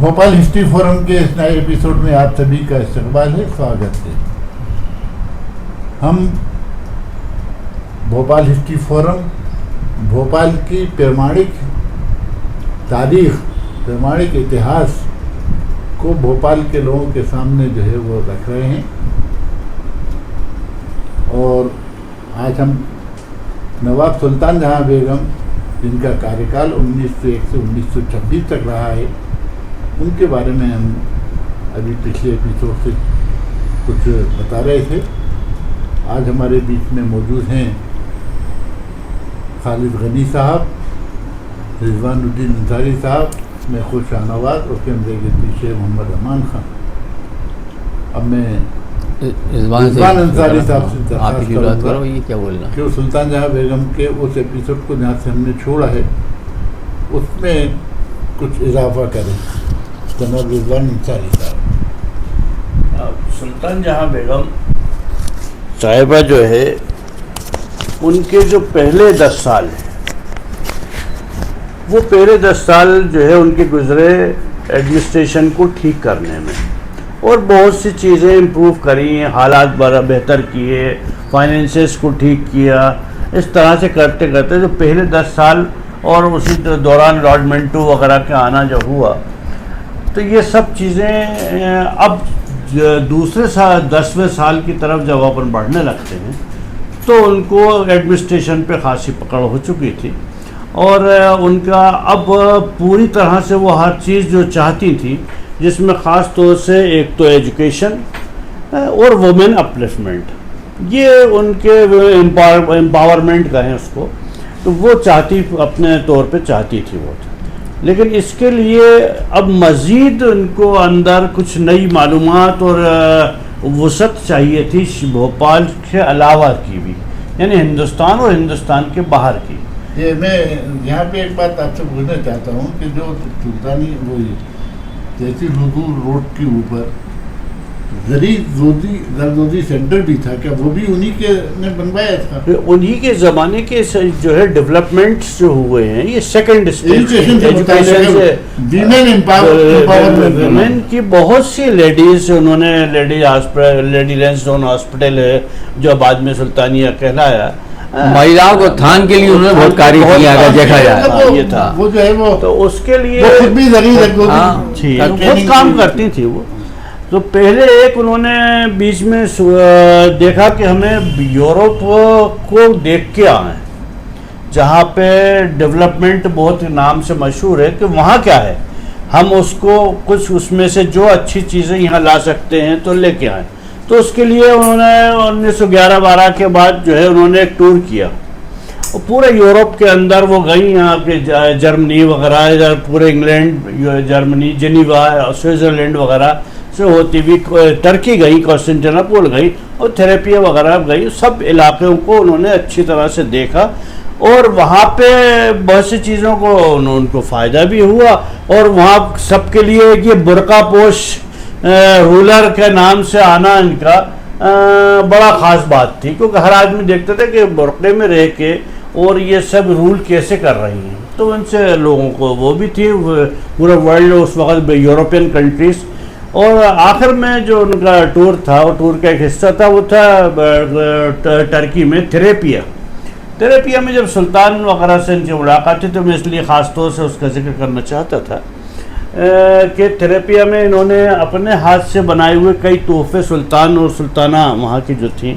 Bhopal history forum के इस नए एपिसोड में आप सभी का इस्तकबाल है, स्वागत है। हम भोपाल हिस्ट्री फोरम भोपाल की प्रामाणिक तारीख, प्रामाणिक इतिहास को भोपाल के लोगों के सामने जो है वो रख रहे हैं। और आज हम नवाब सुल्तान जहां बेगम, जिनका कार्यकाल 1901 से 1926 तक रहा है, उनके बारे में हम अभी पिछले एपिसोड से कुछ बता रहे थे। आज हमारे बीच में मौजूद हैं खालिद गनी साहब, रिजवानुद्दीन अंसारी साहब, मैं खुद शाहनवाज और कैमरे के पीछे मोहम्मद अमान खान। अब मैं रिजवान अंसारी साहब से दरख्वास्त करूँगा कि सुल्तान जहां बेगम के उस एपिसोड को जहाँ से हमने छोड़ा है उसमें कुछ इजाफा करें। जनाब रिजवान अंसारी साहब। सुल्तान जहां बेगम साहिबा जो है, उनके जो पहले 10 साल हैं, वो पहले 10 साल जो है उनके गुजरे एडमिनिस्ट्रेशन को ठीक करने में, और बहुत सी चीज़ें इम्प्रूव करी, हालात बड़ा बेहतर किए, फाइनेंसेस को ठीक किया। इस तरह से करते करते जो पहले 10 साल और उसी दौरान लॉर्ड मिंटो वगैरह का आना जो हुआ, तो ये सब चीज़ें अब दूसरे साल 10वें साल की तरफ जब अपन बढ़ने लगते हैं तो उनको एडमिनिस्ट्रेशन पे खासी पकड़ हो चुकी थी, और उनका अब पूरी तरह से वो हर चीज़ जो चाहती थी, जिसमें ख़ास तौर से एक तो एजुकेशन और वुमेन अपलिफ्टमेंट, ये उनके एम्पावरमेंट का है उसको, तो वो चाहती, अपने तौर पे चाहती थी वो। लेकिन इसके लिए अब मज़ीद उनको अंदर कुछ नई मालूमात और वसअत चाहिए थी भोपाल के अलावा की भी, यानी हिंदुस्तान और हिंदुस्तान के बाहर की। ये मैं यहाँ पे एक बात आपसे पूछना चाहता हूँ कि जो सुल्तानी वो जैसी रोड के ऊपर जरदोजी सेंटर भी था, क्या वो भी उन्हीं के ने बनवाया था? उन्हीं के ज़माने के जो है डेवलपमेंट्स जो हुए हैं, ये सेकंड एजुकेशन से वुमेन की बहुत सी लेडीज, उन्होंने लेडी लैंसडाउन हॉस्पिटल है जो बाद में सुल्तानिया कहलाया, महिलाओं को थान के लिए उन्होंने बहुत कार्य किया, अगर देखा जाए ये था वो जो है वो, तो उसके लिए वो खुद भी बहुत काम करती थी वो। तो पहले एक उन्होंने बीच में देखा कि हमें यूरोप को देख के आए, जहाँ पे डेवलपमेंट बहुत नाम से मशहूर है, कि वहाँ क्या है, हम उसको कुछ उसमें से जो अच्छी चीज़ें यहाँ ला सकते हैं तो लेके आए। तो उसके लिए उन्होंने 1911-12 के बाद जो है उन्होंने एक टूर किया, और पूरे यूरोप के अंदर वो गई, यहाँ के जर्मनी वगैरह, इधर पूरे इंग्लैंड, जर्मनी, जेनीवा, स्विट्ज़रलैंड वगैरह से होती हुई टर्की गई, कॉन्स्टेंटिनोपल गई, और थेरेपिया वगैरह गई। सब इलाक़ों को उन्होंने अच्छी तरह से देखा, और वहाँ पे बहुत सी चीज़ों को उनको फ़ायदा भी हुआ। और वहाँ सबके लिए ये बुर्का पोश रूलर के नाम से आना इनका बड़ा ख़ास बात थी, क्योंकि हर आदमी देखते थे कि बुर्के में रह के और ये सब रूल कैसे कर रही हैं। तो उनसे लोगों को वो भी थी, पूरा वर्ल्ड उस वक्त यूरोपियन कंट्रीज़। और आखिर में जो उनका टूर था, वो टूर का एक हिस्सा था, वो था टर्की में थेरेपिया में जब सुल्तान वगैरह से इनकी मुलाकात थी, तो मैं इसलिए ख़ास तौर से उसका जिक्र करना चाहता था कि थेरेपिया में इन्होंने अपने हाथ से बनाए हुए कई तोहफे सुल्तान और सुल्ताना वहाँ की जो थी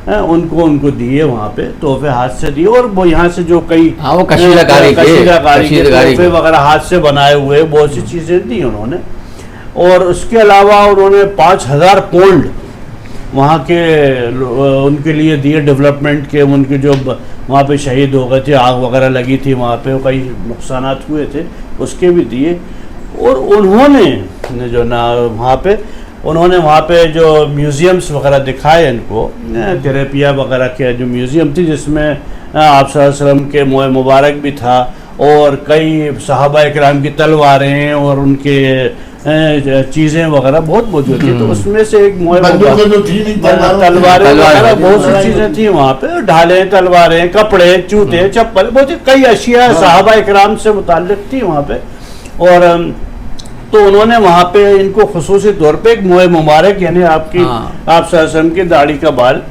उनको दिए, वहाँ पे तोहफे हाथ से दिए। और वो यहाँ से जो कई कशीदाकारी के तोहफे वगैरह हाथ से बनाए हुए बहुत सी चीज़ें दी उन्होंने। और उसके अलावा उन्होंने 5000 पौंड वहाँ के उनके लिए दिए डेवलपमेंट के। उनके जो वहाँ पे शहीद हो गए थे, आग वगैरह लगी थी वहाँ पे, कई नुकसानात हुए थे, उसके भी दिए। और उन्होंने जो ना वहाँ पे जो म्यूज़ियम्स वगैरह दिखाए इनको, थेरेपिया वगैरह के जो म्यूज़ियम थी, जिसमें आप सल्लल्लाहु अलैहि वसल्लम के मोए मुबारक भी था, और कई सहाबा इकराम की तलवारें और उनके चीज़ें वगैरह बहुत मौजूद थी। तो उसमें से एक तलवारें वगैरह बहुत सी चीज़ें थी वहाँ पे, ढालें, तलवारें, कपड़े, जूते, चप्पल, बहुत कई अशिया सहाबा इकराम से मुताल्लिक़ थी वहाँ पे। और तो उन्होंने वहाँ पे इनको खुसूसी तौर पे एक मोए मुबारक यानी आपकी आप सल्लम की दाढ़ी का बाल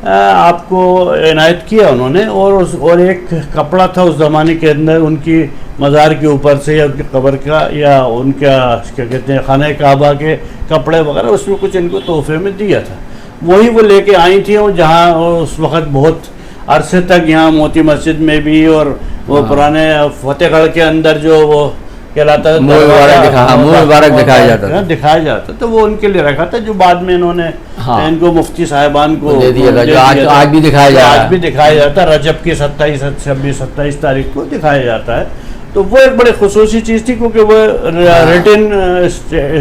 आपको इनायत किया उन्होंने, और एक कपड़ा था उस ज़माने के अंदर उनकी मज़ार के ऊपर से या उनकी कब्र का या उनका क्या कहते हैं खाना काबा के कपड़े वगैरह, उसमें कुछ इनको तोहफे में दिया था। वही वो लेके आई थी, और जहाँ उस वक़्त बहुत अरसे तक यहाँ मोती मस्जिद में भी और वो पुराने फतेहगढ़ के अंदर जो वो कहलाता था मुबारक दिखाया जाता, तो वो उनके लिए रखा था, जो बाद में इन्होंने इनको मुफ्ती साहिबान को दे दिया था, आज भी दिखाया जाता है। रजब की 27 तारीख को दिखाया जाता है। तो वो एक बड़ी खुसूसी चीज़ थी, क्योंकि वो रिटन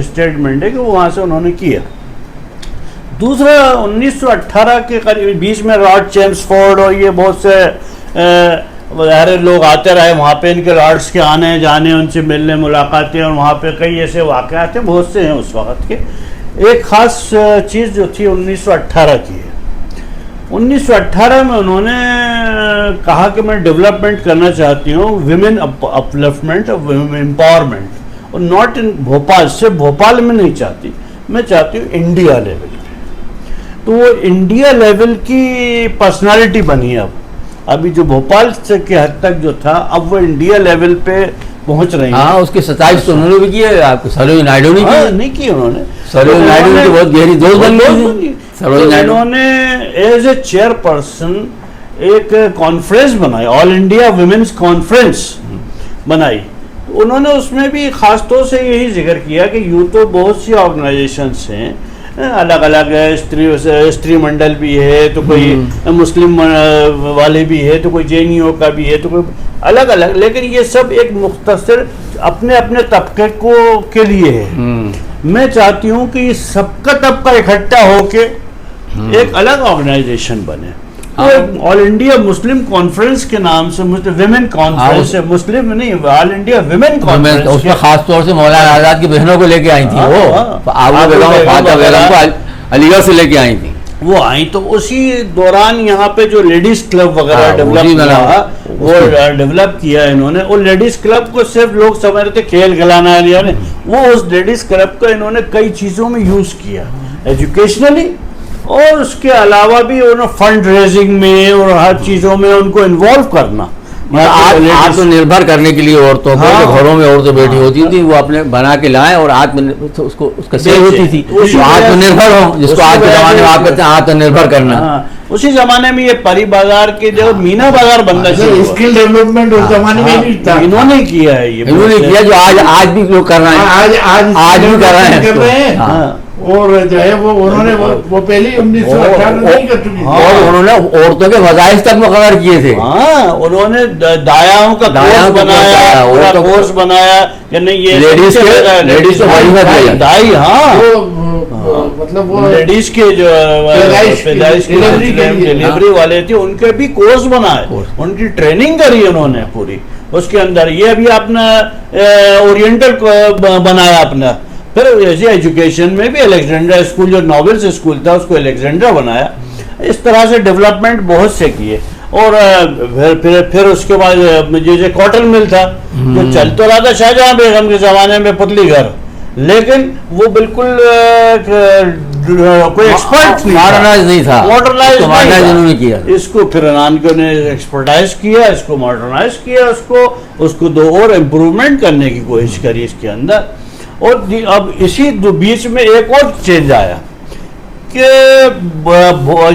स्टेटमेंट है कि वो वहाँ से उन्होंने किया। दूसरा 1918 के करीब बीच में लॉर्ड चेम्सफोर्ड और ये बहुत से वगैरह लोग आते रहे वहाँ पे, इनके लॉर्ड्स के आने जाने, उनसे मिलने मुलाकातें, और वहाँ पे कई ऐसे वाक़यात थे, बहुत से हैं उस वक़्त के। एक ख़ास चीज़ जो थी 1918 की है। 1918 में उन्होंने कहा कि मैं डेवलपमेंट करना चाहती हूँ, विमेन अपलिफ्टमेंट और एम्पावरमेंट, और नॉट इन भोपाल, सिर्फ भोपाल में नहीं चाहती, मैं चाहती हूँ इंडिया लेवल पे। तो वो इंडिया लेवल की पर्सनालिटी बनी है। अभी जो भोपाल से के हद तक जो था, अब वो इंडिया लेवल पे पहुंच रही है। हाँ, उसके 27 तो उन्होंने भी किए, आपको सरोजिनी नायडू ने नहीं किए उन्होंने। सरोजिनी नायडू की बहुत गहरी दोस्त बन गई। उन्होंने एज ए चेयरपर्सन एक कॉन्फ्रेंस बनाई, ऑल इंडिया वुमेन्स कॉन्फ्रेंस बनाई। उन्होंने उसमें भी खास तौर से यही जिक्र किया कि यूँ तो बहुत सी ऑर्गेनाइजेशंस हैं, अलग अलग स्त्री मंडल भी है, तो कोई मुस्लिम वाले भी है, तो कोई जेएनयू का भी है, तो कोई अलग अलग, लेकिन ये सब एक मुख्तसर अपने अपने तबके को के लिए है। मैं चाहती हूँ कि सबका तबका इकट्ठा होके एक अलग ऑर्गेनाइजेशन बने। तो ऑल इंडिया मुस्लिम कॉन्फ्रेंस के नाम से, विमेन कॉन्फ्रेंस है, मुस्लिम नहीं, ऑल इंडिया विमेन कॉन्फ्रेंस। उसमें खास तौर से मौलाना आजाद की बहनों को लेके आई थी, वो आबू बेगम फातिमा बेगम को अलीगढ़ से लेके आई थी। वो आई तो उसी दौरान यहाँ पे जो लेडीज क्लब वगैरह डेवलप किया इन्होंने। और लेडीज क्लब को सिर्फ लोग समझ रहे थे खेल खिलाना, वो उस लेडीज क्लब को इन्होंने कई चीज़ों में यूज़ किया, एजुकेशनली, और उसके अलावा भी उन्होंने फंड रेजिंग में और हर चीज़ों में उनको इन्वॉल्व करना, आत्मनिर्भर करने के लिए औरतों को, जो घरों में औरतें बैठी होती थी, वो अपने बना के लाएं और उसको उसका सेल होती थी, आत्मनिर्भर हो, जिसको आज के जमाने में आप कहते हैं आत्मनिर्भर करना। उसी जमाने में ये परी बाजार के जो मीना बाजार बनना चाहिए, स्किल डेवलपमेंट उस जमाने में भी था, इन्होंने किया है, ये इन्होंने किया जो आज भी लोग कर रहे हैं, आज भी कर रहे हैं। और जो है वो उन्होंने वो पहले 1918 नहीं कर चुकी, और उन्होंने औरतों के वज़ाइफ तक मुकर्रर किए थे। उन्होंने दायाओं का कोर्स बनाया कि नहीं, ये लेडीज के दाई, मतलब वो लेडीज के जो डिलीवरी वाले थे उनके भी कोर्स बनाए, उनकी ट्रेनिंग करी उन्होंने पूरी उसके अंदर। ये अभी अपना ओरिएंटल बनाया अपना। फिर ऐसे एजुकेशन में भी अलेक्जेंड्रा स्कूल, जो नॉवेल्स स्कूल था, उसको अलेक्जेंड्रा बनाया। इस तरह से डेवलपमेंट बहुत से किए। और फिर उसके बाद जैसे कॉटन मिल था, जो चल तो रहा था शाहजहां बेगम के ज़माने में, पुतली घर, लेकिन वो बिल्कुल कोई एक्सपर्ट मॉडर्नाइज नहीं था, मॉडर्नाइज किया। इसको फिर नानकों ने एक्सपर्टाइज किया, इसको मॉडर्नाइज किया, उसको दो और इम्प्रूवमेंट करने की कोशिश करी इसके अंदर। और अब इसी बीच में एक और चेंज आया कि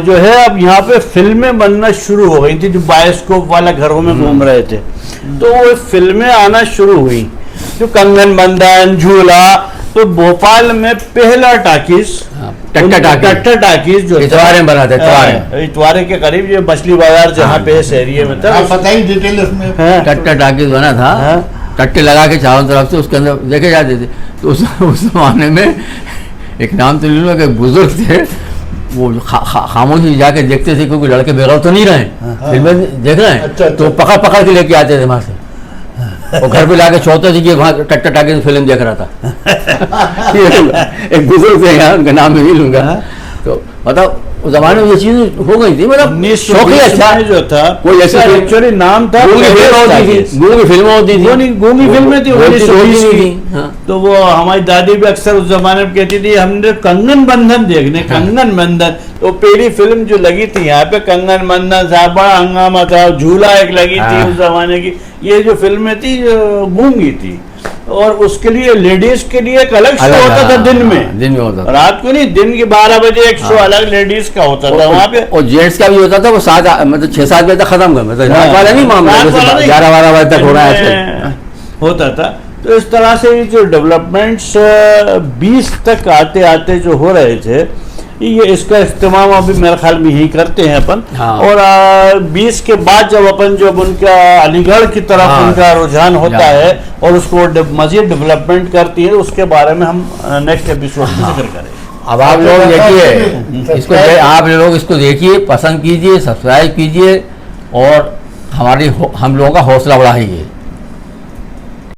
जो है अब यहाँ पे फिल्में बनना शुरू हो गई थी, जो बायोस्कोप वाला घरों में घूम रहे थे, तो वो फिल्में आना शुरू हुई, जो कंगन बंधन, झूला। तो भोपाल में पहला टाकीज टट्टा टाकीज जो इतवारे में बना था, इतवारे के करीब, जो मछली बाजार जहाँ पे इस एरिया में था, पता ही डिटेल उसमें टट्टा टाकीज बना था। टट्टे लगा के चारों तरफ से उसके अंदर देखे जाते थे। तो उस जमाने में एक नाम तो नहीं, एक बुजुर्ग थे, वो खामोशी जाके देखते थे, क्योंकि लड़के बेगौर तो नहीं रहे, फिल्में देख रहे हैं। अच्छा। तो पकड़ के लेके आते थे वहाँ से, और घर पे लाके छोड़ते थे कि वहाँ टट्टा टाके फिल्म देख रहा था। एक बुजुर्ग थे यहाँ, उनका नाम मैं नहीं लूँगा। तो मतलब उस जमाने में ये चीज हो गई थी, मतलब शौक ही अच्छा जो था कोई ऐसा एक्चुअली नाम था, गूंगी फिल्म होती थी, गूंगी फिल्में थी 1920 की। हाँ। तो वो हमारी दादी भी अक्सर उस जमाने में कहती थी हमने कंगन बंधन देखने, कंगन बंधन। तो पहली फिल्म जो लगी थी यहाँ पे कंगन बंधन था, बड़ा हंगामा था, झूला एक लगी थी उस जमाने की। ये जो फिल्में थी गूंगी थी, और उसके लिए लेडीज के लिए एक अलग शो होता था, दिन में होता था, रात को नहीं, दिन के 12 बजे एक शो अलग लेडीज का होता था वहाँ पे। और जेंट्स का भी होता था, वो 7 मतलब 6-7 बजे तक खत्म कर, मतलब रात वाला नहीं मामला, 11-12 बजे तक हो रहा है होता था। तो इस तरह से जो डेवलपमेंट्स 20 तक आते आते जो हो रहे थे, ये इसका इस्तेमाल अभी मेरे ख्याल में यही करते हैं अपन। हाँ। और 20 के बाद जब उनका अलीगढ़ की तरफ उनका रुझान होता है और उसको मजीद डेवलपमेंट करती है, उसके बारे में हम नेक्स्ट एपिसोड में जिक्र करेंगे। अब आप लोग देखिए इसको, आप लोग इसको देखिए, पसंद कीजिए, सब्सक्राइब कीजिए और हम लोगों का हौसला बढ़ाइए।